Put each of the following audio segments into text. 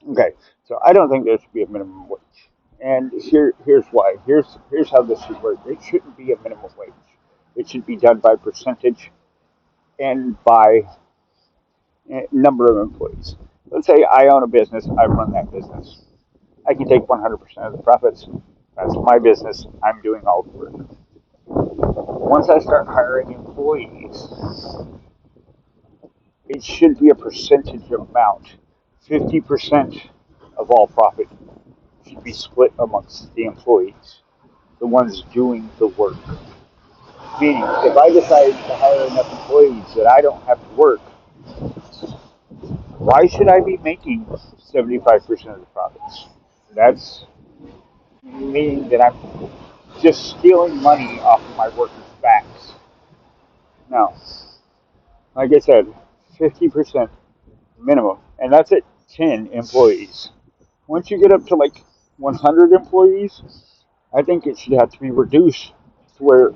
Okay, so I don't think there should be a minimum wage. And here's why. Here's how this should work. It shouldn't be a minimum wage. It should be done by percentage and by number of employees. Let's say I own a business, I run that business. I can take 100% of the profits. That's my business. I'm doing all the work. Once I start hiring employees, it should be a percentage amount. 50% of all profit should be split amongst the employees, the ones doing the work. Meaning, if I decide to hire enough employees that I don't have to work, why should I be making 75% of the profits? That's meaning that I'm just stealing money off of my workers' backs. No, like I said, 50% minimum, and that's at 10 employees. Once you get up to like 100 employees, I think it should have to be reduced to where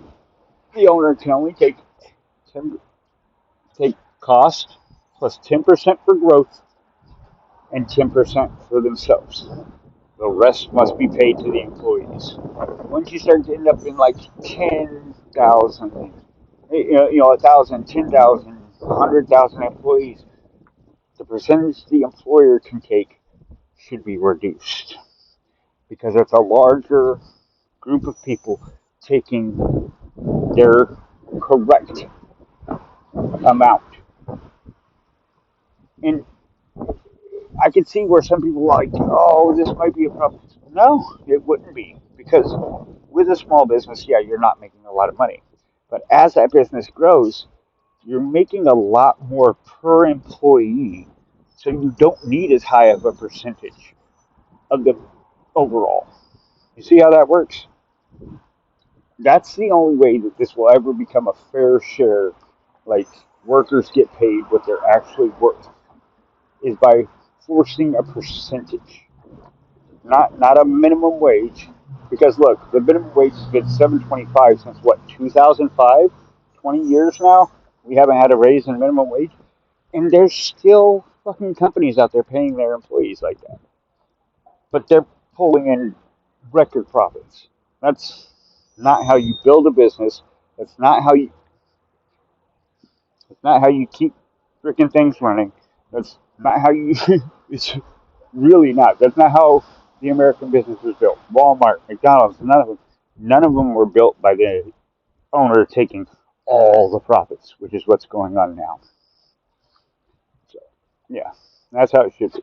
the owner can only take 10, take cost plus 10% for growth and 10% for themselves. The rest must be paid to the employees. Once you start to end up in like 10,000, 1,000, 10,000, 100,000 employees, the percentage the employer can take should be reduced because it's a larger group of people taking their correct amount. And I could see where some people are like, oh, this might be a problem. No, it wouldn't be because with a small business, yeah, you're not making a lot of money. But as that business grows, you're making a lot more per employee. So you don't need as high of a percentage of the overall. You see how that works? That's the only way that this will ever become a fair share. Like workers get paid what they're actually worth is by forcing a percentage, not a minimum wage. Because look, the minimum wage has been 7.25 since what 2005, 20 years now. We haven't had a raise in minimum wage, and there's still fucking companies out there paying their employees like that. But they're pulling in record profits. That's not how you build a business. That's not how you. That's not how you keep freaking things running. That's not how you. It's really not. That's not how the American business was built. Walmart, McDonald's, none of them were built by the owner taking all the profits, which is what's going on now. So, yeah, that's how it should be.